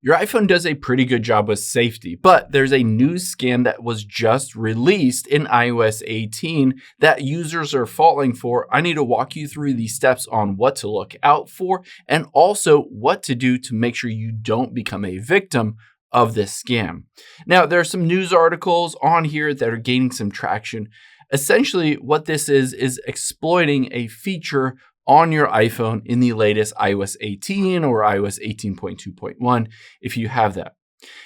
Your iPhone does a pretty good job with safety, but there's a new scam that was just released in iOS 18 that users are falling for. I need to walk you through the steps on what to look out for and also what to do to make sure you don't become a victim of this scam. Now, there are some news articles on here that are gaining some traction. Essentially, what this is exploiting a feature on your iPhone in the latest iOS 18 or iOS 18.2.1 if you have that.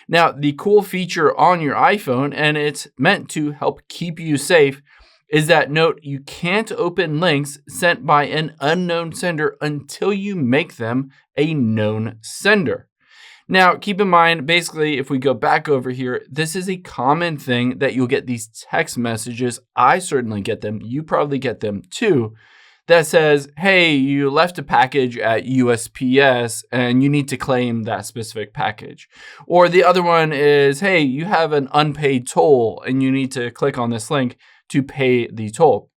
Now, the cool feature on your iPhone, and it's meant to help keep you safe, is that note you can't open links sent by an unknown sender until you make them a known sender. Now, keep in mind, basically, if we go back over here, this is a common thing that you'll get these text messages. I certainly get them. You probably get them too. That says, hey, you left a package at USPS and you need to claim that specific package. Or the other one is, hey, you have an unpaid toll and you need to click on this link to pay the toll.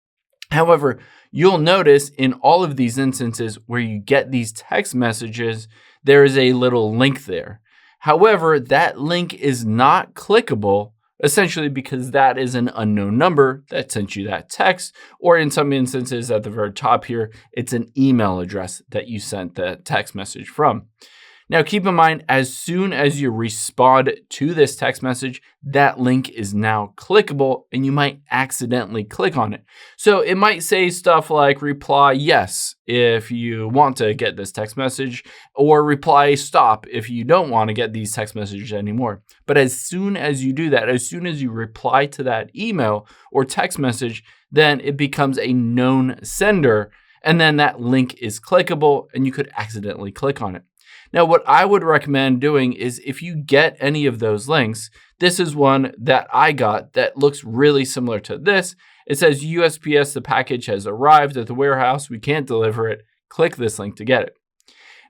However, you'll notice in all of these instances where you get these text messages, there is a little link there. However, that link is not clickable, essentially because that is an unknown number that sent you that text, or in some instances at the very top here, it's an email address that you sent the text message from. Now, keep in mind, as soon as you respond to this text message, that link is now clickable and you might accidentally click on it. So it might say stuff like reply yes if you want to get this text message, or reply stop if you don't want to get these text messages anymore. But as soon as you do that, as soon as you reply to that email or text message, then it becomes a known sender, and then that link is clickable and you could accidentally click on it. Now, what I would recommend doing is if you get any of those links, this is one that I got that looks really similar to this. It says USPS, the package has arrived at the warehouse. We can't deliver it. Click this link to get it.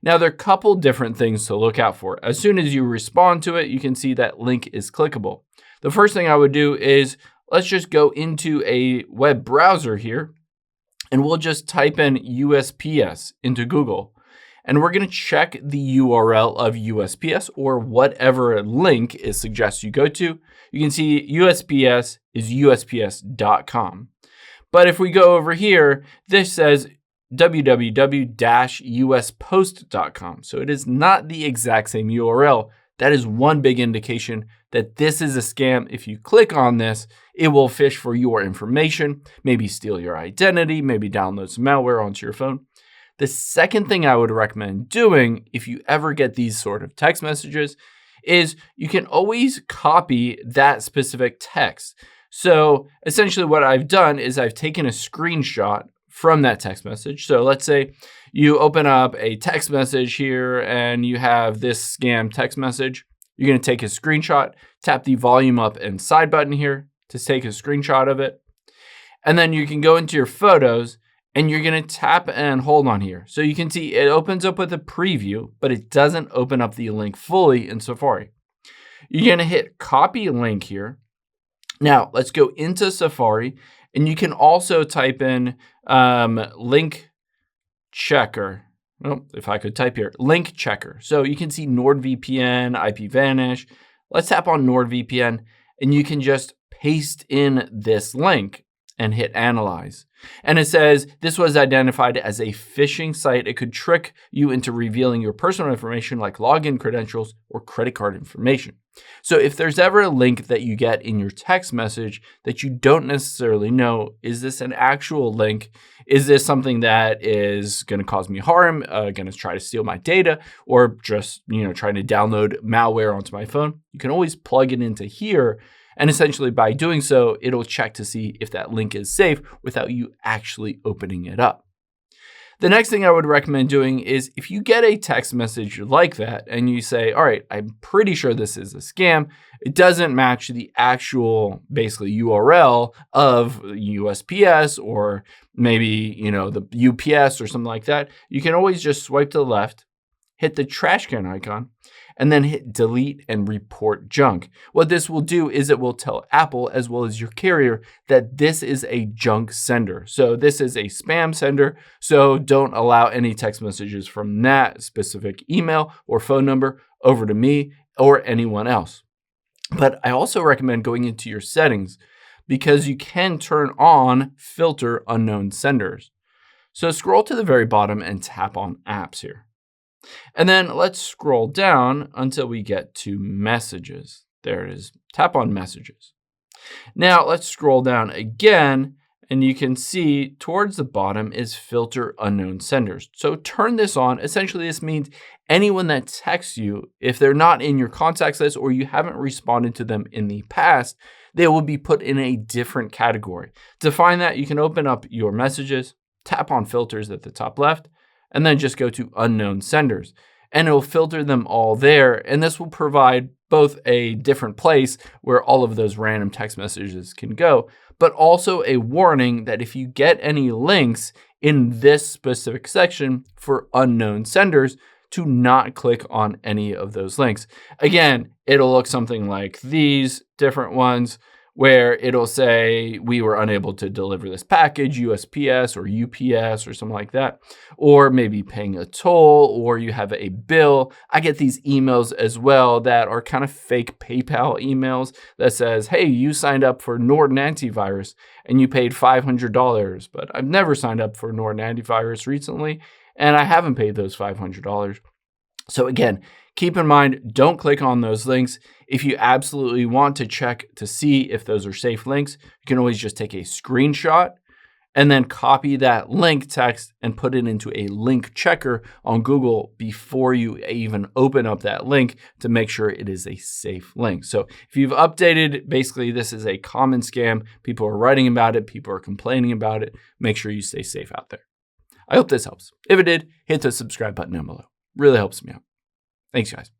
Now, there are a couple different things to look out for. As soon as you respond to it, you can see that link is clickable. The first thing I would do is let's just go into a web browser here and we'll just type in USPS into Google. And we're going to check the URL of USPS or whatever link it suggests you go to. You can see USPS is USPS.com. But if we go over here, this says www-uspost.com. So it is not the exact same URL. That is one big indication that this is a scam. If you click on this, it will fish for your information, maybe steal your identity, maybe download some malware onto your phone. The second thing I would recommend doing if you ever get these sort of text messages is you can always copy that specific text. So essentially what I've done is I've taken a screenshot from that text message. So let's say you open up a text message here and you have this scam text message. You're going to take a screenshot, tap the volume up and side button here to take a screenshot of it. And then you can go into your photos and you're going to tap and hold on here. So you can see it opens up with a preview, but it doesn't open up the link fully in Safari. You're going to hit copy link here. Now let's go into Safari, and you can also type in link checker. Oh, if I could type here, link checker. So you can see NordVPN, IPVanish. Let's tap on NordVPN, and you can just paste in this link and hit analyze. And it says this was identified as a phishing site. It could trick you into revealing your personal information like login credentials or credit card information. So if there's ever a link that you get in your text message that you don't necessarily know, is this an actual link? Is this something that is going to cause me harm, going to try to steal my data, or just, trying to download malware onto my phone? You can always plug it into here. And essentially by doing so, it'll check to see if that link is safe without you actually opening it up. The next thing I would recommend doing is if you get a text message like that and you say, all right, I'm pretty sure this is a scam. It doesn't match the actual basically URL of USPS or maybe, the UPS or something like that. You can always just swipe to the left, hit the trash can icon, and then hit delete and report junk. What this will do is it will tell Apple as well as your carrier that this is a junk sender. So this is a spam sender. So don't allow any text messages from that specific email or phone number over to me or anyone else. But I also recommend going into your settings because you can turn on filter unknown senders. So scroll to the very bottom and tap on apps here. And then let's scroll down until we get to messages. There it is. Tap on messages. Now let's scroll down again, and you can see towards the bottom is filter unknown senders. So turn this on. Essentially, this means anyone that texts you, if they're not in your contacts list or you haven't responded to them in the past, they will be put in a different category. To find that, you can open up your messages, tap on filters at the top left, and then just go to unknown senders. And it will filter them all there. And this will provide both a different place where all of those random text messages can go, but also a warning that if you get any links in this specific section for unknown senders, to not click on any of those links. Again, it'll look something like these different ones where it'll say we were unable to deliver this package, USPS or UPS or something like that, or maybe paying a toll, or you have a bill. I get these emails as well that are kind of fake PayPal emails that says, hey, you signed up for Norton antivirus and you paid $500, but I've never signed up for Norton antivirus recently, and I haven't paid those $500. So again, keep in mind, don't click on those links. If you absolutely want to check to see if those are safe links, you can always just take a screenshot and then copy that link text and put it into a link checker on Google before you even open up that link to make sure it is a safe link. So if you've updated, basically this is a common scam. People are writing about it. People are complaining about it. Make sure you stay safe out there. I hope this helps. If it did, hit the subscribe button down below. Really helps me out. Thanks, guys.